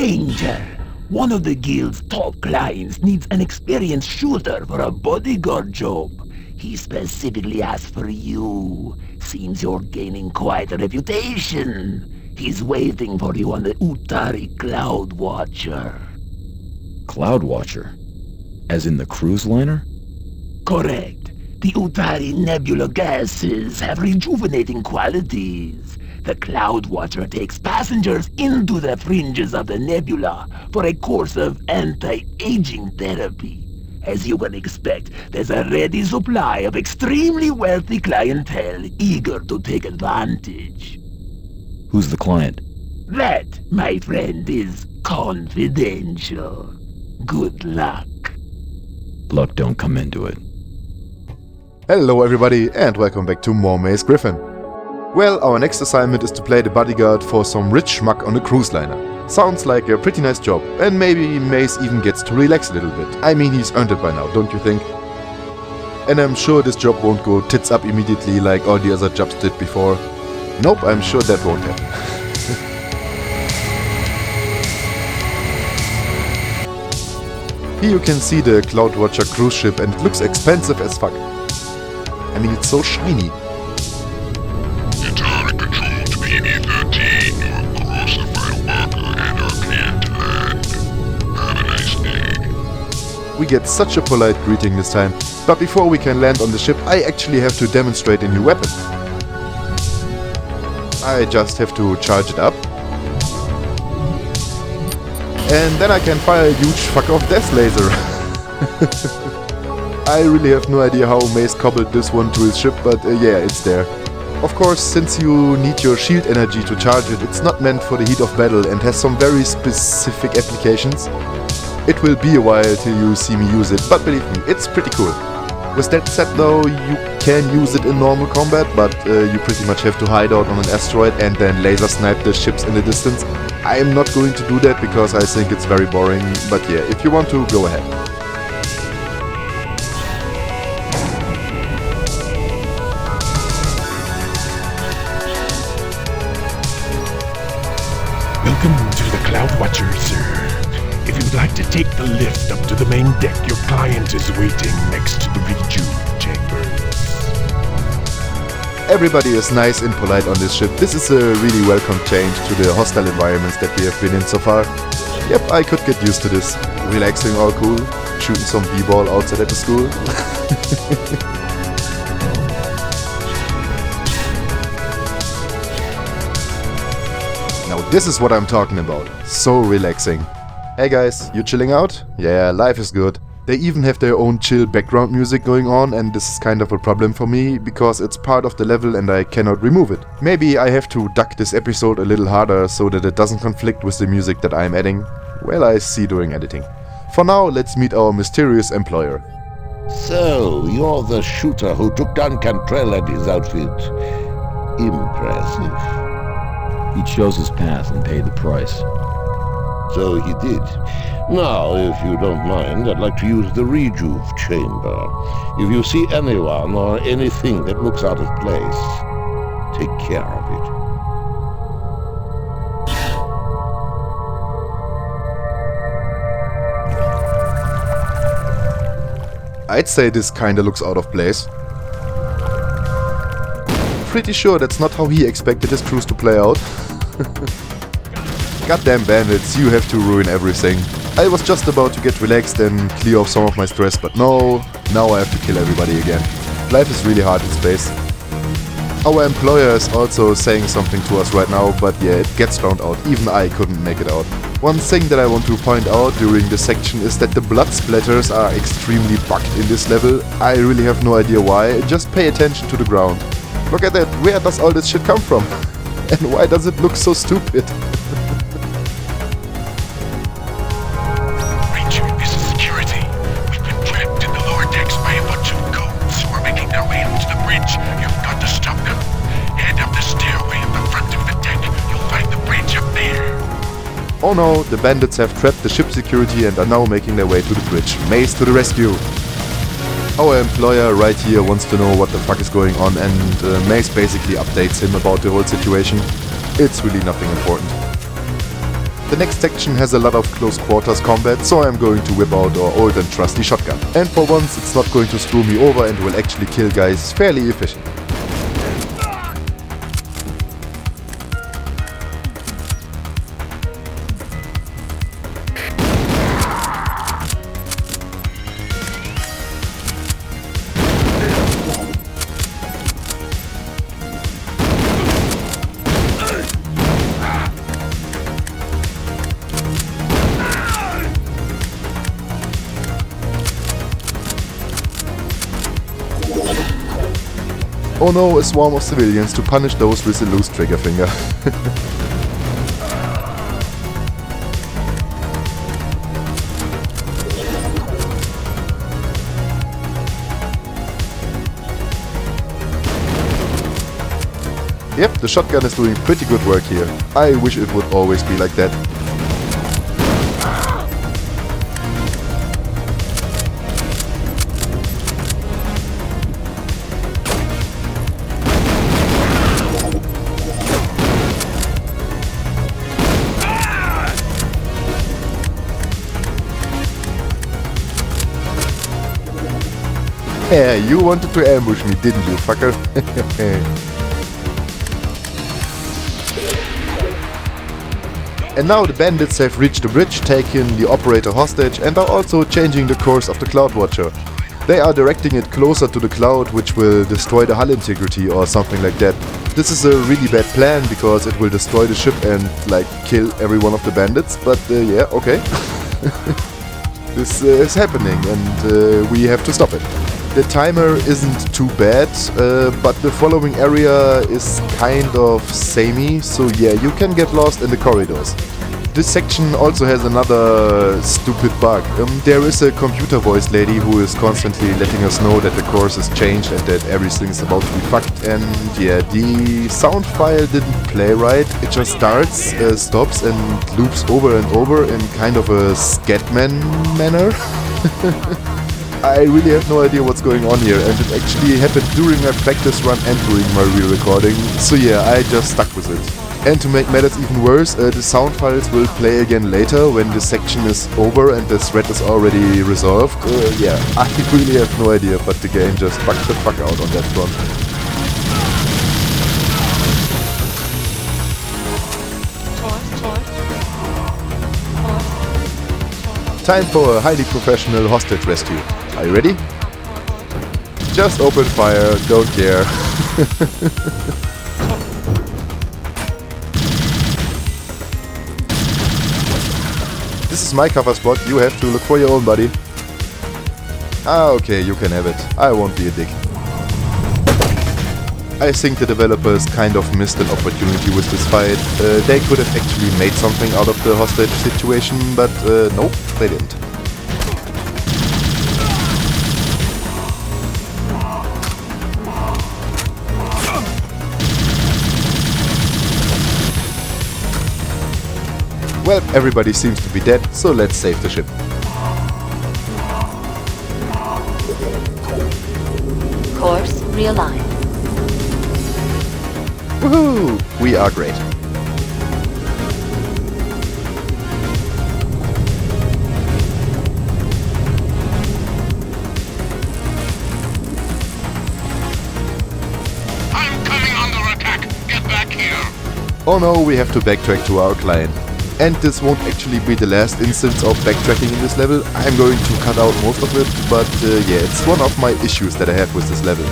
Stranger, one of the guild's top clients needs an experienced shooter for a bodyguard job. He specifically asked for you. Seems you're gaining quite a reputation. He's waiting for you on the Utari Cloud Watcher. Cloud Watcher? As in the cruise liner? Correct. The Utari nebula gases have rejuvenating qualities. The Cloud Watcher takes passengers into the fringes of the nebula for a course of anti-aging therapy. As you can expect, there's a ready supply of extremely wealthy clientele eager to take advantage. Who's the client? That, my friend, is confidential. Good luck. Luck don't come into it. Hello everybody and welcome back to more Mace Griffin. Well, our next assignment is to play the bodyguard for some rich schmuck on a cruise liner. Sounds like a pretty nice job, and maybe Mace even gets to relax a little bit. I mean, he's earned it by now, don't you think? And I'm sure this job won't go tits up immediately like all the other jobs did before. Nope, I'm sure that won't happen. Here you can see the Cloud Watcher cruise ship and it looks expensive as fuck. I mean, it's so shiny. Utari Control to PB-13, your crucified worker and our cleared to land. Have a nice day. We get such a polite greeting this time, but before we can land on the ship, I actually have to demonstrate a new weapon. I just have to charge it up. And then I can fire a huge fuck-off death laser. I really have no idea how Mace cobbled this one to his ship, but yeah, it's there. Of course, since you need your shield energy to charge it, it's not meant for the heat of battle and has some very specific applications. It will be a while till you see me use it, but believe me, it's pretty cool. With that said though, you can use it in normal combat, but you pretty much have to hide out on an asteroid and then laser snipe the ships in the distance. I am not going to do that because I think it's very boring, but yeah, if you want to, go ahead. Welcome to the Cloud Watcher, sir. If you'd like to take the lift up to the main deck, your client is waiting next to the rejuve chambers. Everybody is nice and polite on this ship. This is a really welcome change to the hostile environments that we have been in so far. Yep, I could get used to this. Relaxing all cool, shooting some b-ball outside at the school. Now this is what I'm talking about. So relaxing. Hey guys, you chilling out? Yeah, life is good. They even have their own chill background music going on, and this is kind of a problem for me because it's part of the level and I cannot remove it. Maybe I have to duck this episode a little harder so that it doesn't conflict with the music that I'm adding. Well, I see during editing. For now, let's meet our mysterious employer. So, you're the shooter who took down Cantrell and his outfit. Impressive. He chose his path and paid the price. So he did. Now, if you don't mind, I'd like to use the rejuve chamber. If you see anyone or anything that looks out of place, take care of it. I'd say this kinda looks out of place. Pretty sure that's not how he expected his cruise to play out. Goddamn bandits, you have to ruin everything. I was just about to get relaxed and clear off some of my stress, but no, now I have to kill everybody again. Life is really hard in space. Our employer is also saying something to us right now, but yeah, it gets drowned out. Even I couldn't make it out. One thing that I want to point out during this section is that the blood splatters are extremely bugged in this level. I really have no idea why, just pay attention to the ground. Look at that, where does all this shit come from? And why does it look so stupid? Oh no, the bandits have trapped the ship security and are now making their way to the bridge. Mace to the rescue! Our employer right here wants to know what the fuck is going on, and Mace basically updates him about the whole situation. It's really nothing important. The next section has a lot of close quarters combat, so I'm going to whip out our old and trusty shotgun. And for once it's not going to screw me over and will actually kill guys fairly efficient. Oh no, a swarm of civilians to punish those with a loose trigger finger. Yep, the shotgun is doing pretty good work here. I wish it would always be like that. Yeah, you wanted to ambush me, didn't you, fucker? And now the bandits have reached the bridge, taken the operator hostage and are also changing the course of the Cloud Watcher. They are directing it closer to the cloud, which will destroy the hull integrity or something like that. This is a really bad plan because it will destroy the ship and like kill every one of the bandits, but yeah, okay. This is happening and we have to stop it. The timer isn't too bad, but the following area is kind of samey, so yeah, you can get lost in the corridors. This section also has another stupid bug. There is a computer voice lady who is constantly letting us know that the course has changed and that everything's about to be fucked, and yeah, the sound file didn't play right. It just starts, stops and loops over and over in kind of a Scatman manner. I really have no idea what's going on here, and it actually happened during my practice run and during my real recording, so yeah, I just stuck with it. And to make matters even worse, the sound files will play again later when the section is over and the thread is already resolved. Yeah, I really have no idea, but the game just bugged the fuck out on that front. Time for a highly professional hostage rescue. Are you ready? Just open fire, don't care. This is my cover spot, you have to look for your own buddy. Ah, okay, you can have it. I won't be a dick. I think the developers kind of missed an opportunity with this fight. They could have actually made something out of the hostage situation, but nope, they didn't. Well, everybody seems to be dead, so let's save the ship. Course realigned. Woohoo! We are great. I'm coming under attack. Get back here. Oh no, we have to backtrack to our client. And this won't actually be the last instance of backtracking in this level. I'm going to cut out most of it, but yeah, it's one of my issues that I have with this level.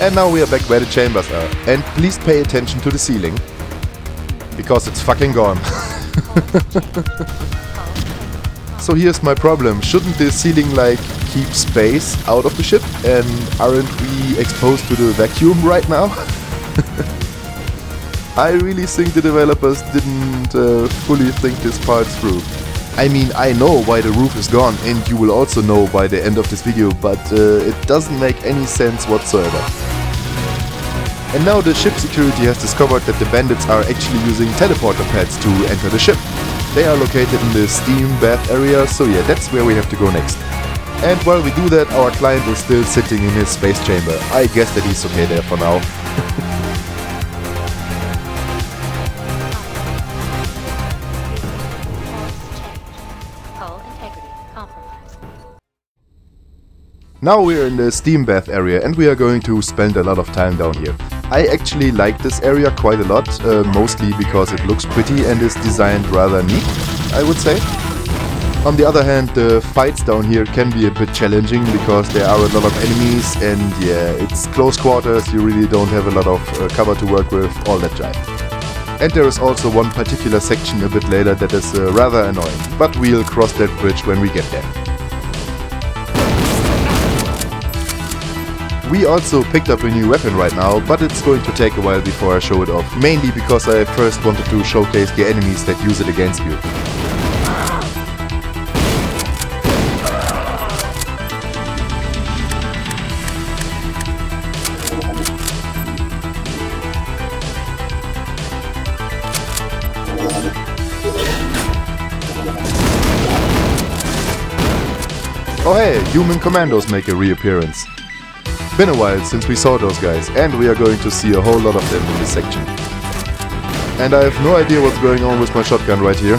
And now we are back where the chambers are. And please pay attention to the ceiling, because it's fucking gone. So here's my problem. Shouldn't the ceiling like keep space out of the ship? And aren't we exposed to the vacuum right now? I really think the developers didn't fully think this part through. I mean, I know why the roof is gone, and you will also know by the end of this video, but it doesn't make any sense whatsoever. And now the ship security has discovered that the bandits are actually using teleporter pads to enter the ship. They are located in the steam bath area, so yeah, that's where we have to go next. And while we do that, our client is still sitting in his space chamber. I guess that he's okay there for now. Now we're in the steam bath area and we are going to spend a lot of time down here. I actually like this area quite a lot, mostly because it looks pretty and is designed rather neat, I would say. On the other hand, the fights down here can be a bit challenging because there are a lot of enemies and yeah, it's close quarters, you really don't have a lot of cover to work with, all that jive. And there is also one particular section a bit later that is rather annoying, but we'll cross that bridge when we get there. We also picked up a new weapon right now, but it's going to take a while before I show it off, mainly because I first wanted to showcase the enemies that use it against you. Oh hey, human commandos make a reappearance. Been a while since we saw those guys, and we are going to see a whole lot of them in this section. And I have no idea what's going on with my shotgun right here.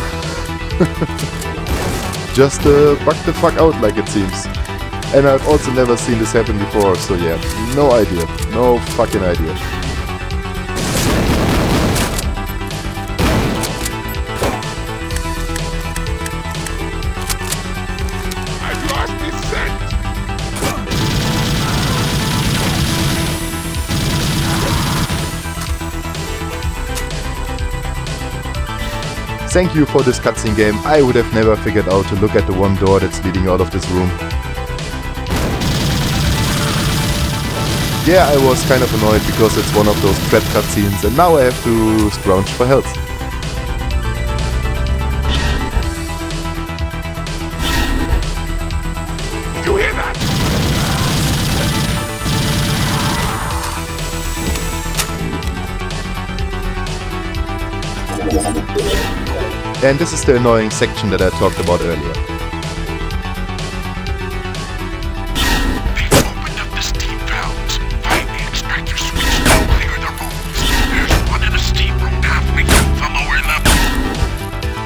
Just bug the fuck out like it seems. And I've also never seen this happen before, so yeah, no idea. No fucking idea. Thank you for this cutscene game. I would have never figured out to look at the one door that's leading out of this room. Yeah, I was kind of annoyed because it's one of those trap cutscenes and now I have to scrounge for health. You hear that? And this is the annoying section that I talked about earlier. They've opened up the steam valves. Find the extractor switch and clear the rooms. There's one in a steam room halfway down the lower level.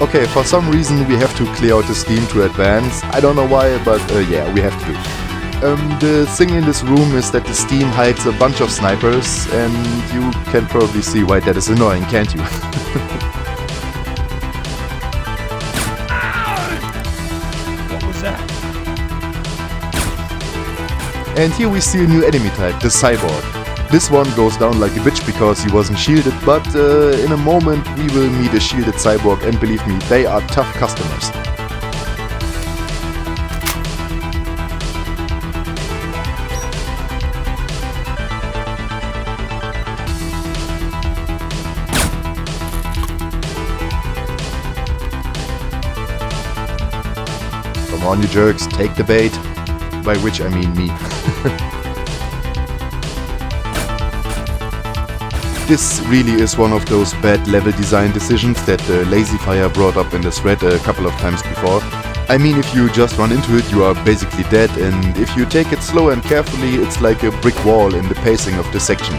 Okay, for some reason we have to clear out the steam to advance. I don't know why, but yeah, we have to do it. The thing in this room is that the steam hides a bunch of snipers, and you can probably see why that is annoying, can't you? And here we see a new enemy type, the cyborg. This one goes down like a bitch because he wasn't shielded, but in a moment we will meet a shielded cyborg and believe me, they are tough customers. Come on you jerks, take the bait. By which I mean me. This really is one of those bad level design decisions that Lazy Fire brought up in the thread a couple of times before. I mean, if you just run into it, you are basically dead, and if you take it slow and carefully, it's like a brick wall in the pacing of the section.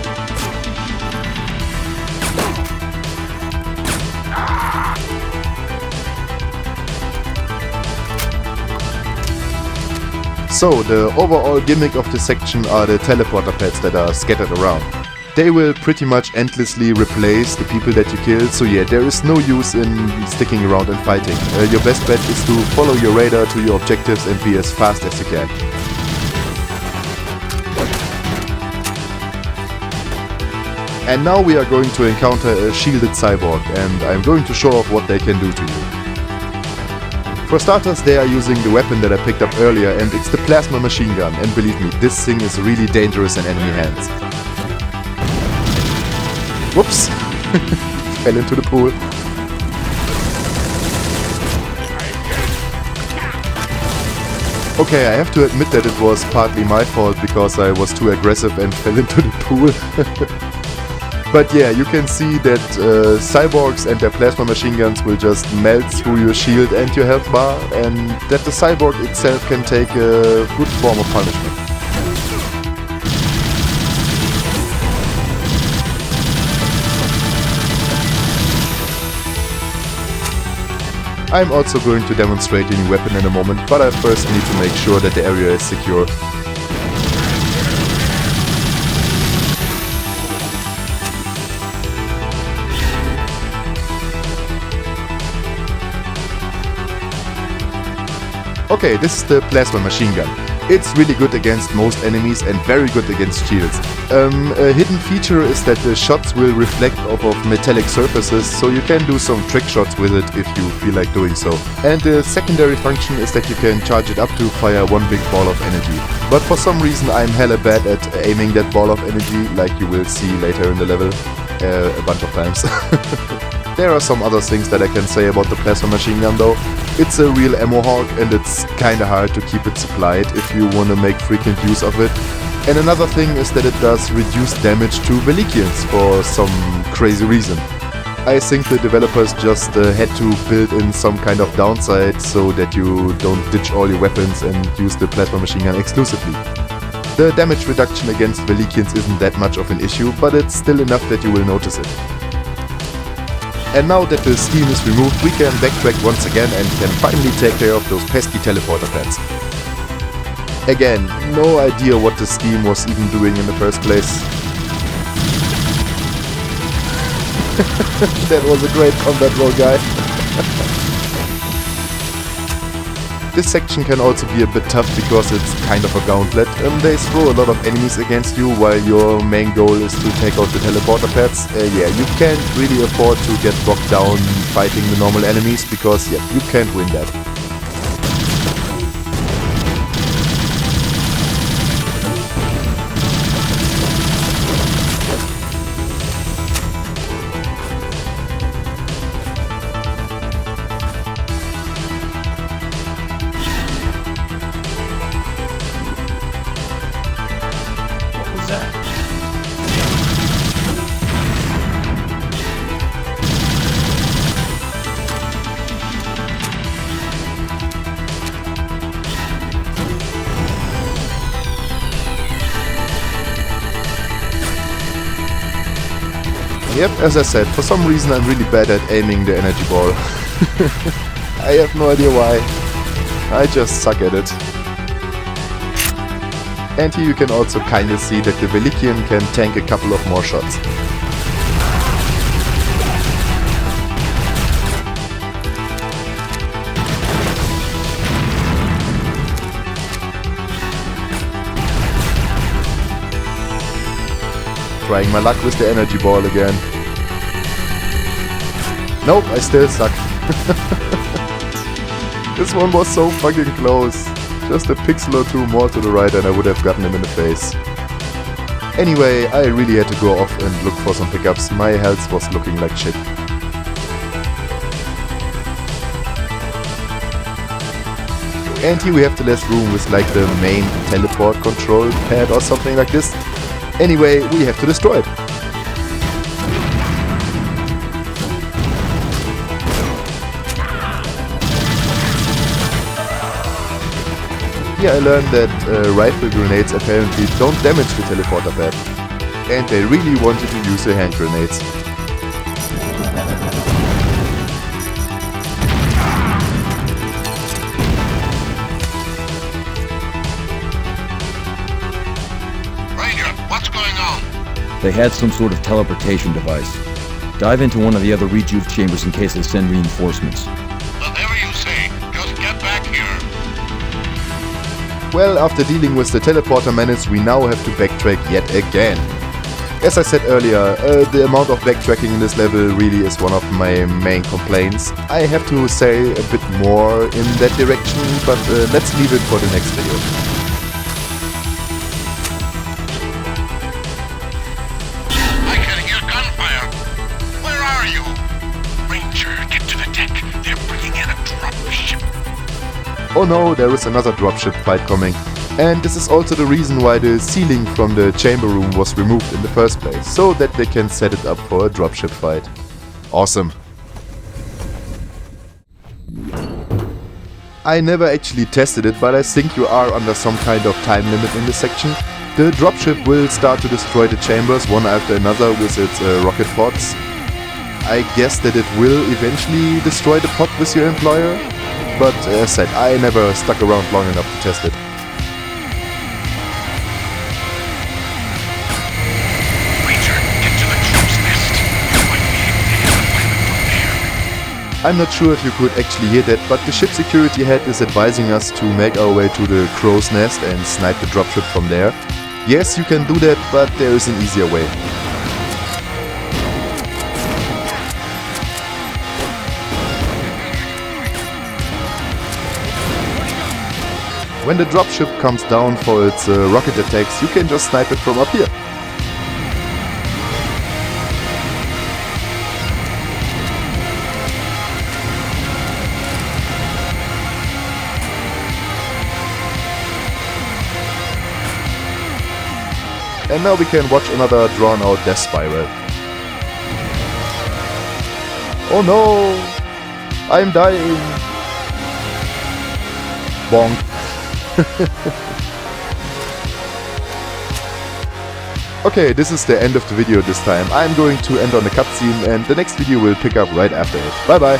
So, the overall gimmick of the section are the teleporter pads that are scattered around. They will pretty much endlessly replace the people that you kill, so yeah, there is no use in sticking around and fighting. Your best bet is to follow your radar to your objectives and be as fast as you can. And now we are going to encounter a shielded cyborg, and I'm going to show off what they can do to you. For starters, they are using the weapon that I picked up earlier, and it's the plasma machine gun, and believe me, this thing is really dangerous in enemy hands. Whoops! Fell into the pool. Okay, I have to admit that it was partly my fault because I was too aggressive and fell into the pool. But yeah, you can see that cyborgs and their plasma machine guns will just melt through your shield and your health bar, and that the cyborg itself can take a good form of punishment. I'm also going to demonstrate a new weapon in a moment, but I first need to make sure that the area is secure. Okay, this is the plasma machine gun. It's really good against most enemies and very good against shields. A hidden feature is that the shots will reflect off of metallic surfaces, so you can do some trick shots with it if you feel like doing so. And the secondary function is that you can charge it up to fire one big ball of energy. But for some reason I'm hella bad at aiming that ball of energy, like you will see later in the level a bunch of times. There are some other things that I can say about the plasma machine gun though. It's a real ammo hog and it's kinda hard to keep it supplied if you wanna make frequent use of it. And another thing is that it does reduce damage to Velikians for some crazy reason. I think the developers just had to build in some kind of downside so that you don't ditch all your weapons and use the plasma machine gun exclusively. The damage reduction against Velikians isn't that much of an issue, but it's still enough that you will notice it. And now that the steam is removed, we can backtrack once again and can finally take care of those pesky teleporter pads. Again, no idea what the steam was even doing in the first place. That was a great combat roll, guy. This section can also be a bit tough because it's kind of a gauntlet. They throw a lot of enemies against you while your main goal is to take out the teleporter pads. Yeah, you can't really afford to get bogged down fighting the normal enemies because yeah, you can't win that. Yep, as I said, for some reason I'm really bad at aiming the energy ball. I have no idea why. I just suck at it. And here you can also kinda see that the Velikian can tank a couple of more shots. Trying my luck with the energy ball again. Nope, I still suck. This one was so fucking close. Just a pixel or two more to the right and I would have gotten him in the face. Anyway, I really had to go off and look for some pickups. My health was looking like shit. And here we have the last room with like the main teleport control pad or something like this. Anyway, we have to destroy it. Here I learned that rifle grenades apparently don't damage the teleporter pad. And they really wanted to use the hand grenades. They had some sort of teleportation device. Dive into one of the other rejuve chambers in case they send reinforcements. Whatever you say, just get back here. Well, after dealing with the teleporter menace, we now have to backtrack yet again. As I said earlier, the amount of backtracking in this level really is one of my main complaints. I have to say a bit more in that direction, but let's leave it for the next video. Oh no, there is another dropship fight coming. And this is also the reason why the ceiling from the chamber room was removed in the first place, so that they can set it up for a dropship fight. Awesome. I never actually tested it, but I think you are under some kind of time limit in this section. The dropship will start to destroy the chambers one after another with its rocket pods. I guess that it will eventually destroy the pod with your employer. But as I said, I never stuck around long enough to test it. I'm not sure if you could actually hear that, but the ship security head is advising us to make our way to the crow's nest and snipe the dropship from there. Yes, you can do that, but there is an easier way. When the dropship comes down for its rocket attacks, you can just snipe it from up here. And now we can watch another drawn-out death spiral. Oh no! I'm dying! Bonk. Okay, this is the end of the video this time. I'm going to end on a cutscene and the next video will pick up right after it. Bye bye!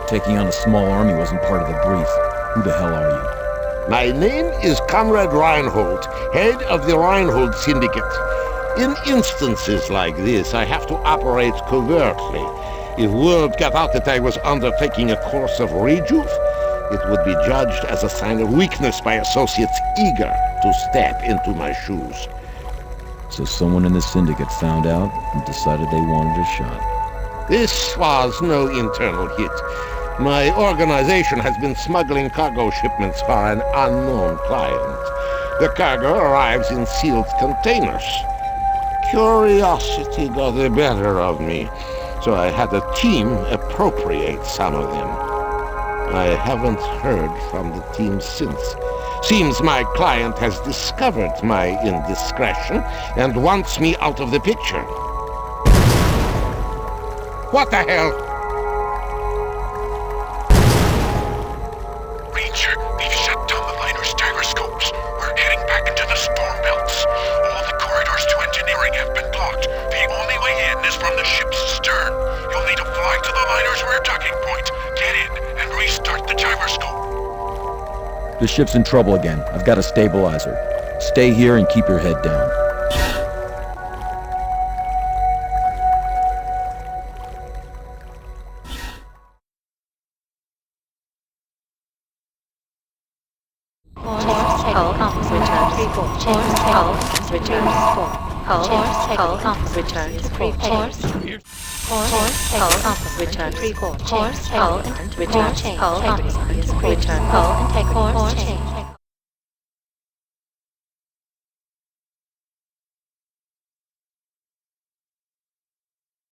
Taking on a small army wasn't part of the brief. Who the hell are you? My name is Comrade Reinhold, head of the Reinhold Syndicate. In instances like this, I have to operate covertly. If word got out that I was undertaking a course of rejuve, it would be judged as a sign of weakness by associates eager to step into my shoes. So someone in the syndicate found out and decided they wanted a shot. This was no internal hit. My organization has been smuggling cargo shipments for an unknown client. The cargo arrives in sealed containers. Curiosity got the better of me, so I had a team appropriate some of them. I haven't heard from the team since. Seems my client has discovered my indiscretion and wants me out of the picture. What the hell? Ranger, they've shut down the liner's gyroscopes. We're heading back into the storm belts. All the corridors to engineering have been blocked. The only way in is from the ship's stern. You'll need to fly to the liner's rear docking point, get in, and restart the gyroscope. The ship's in trouble again. I've got a stabilizer. Stay here and keep your head down. Hull compass returns report. Hull compass returns report. Hull compass returns report. Hull compass returns report. Hull and return. Hull compass return. Hull and take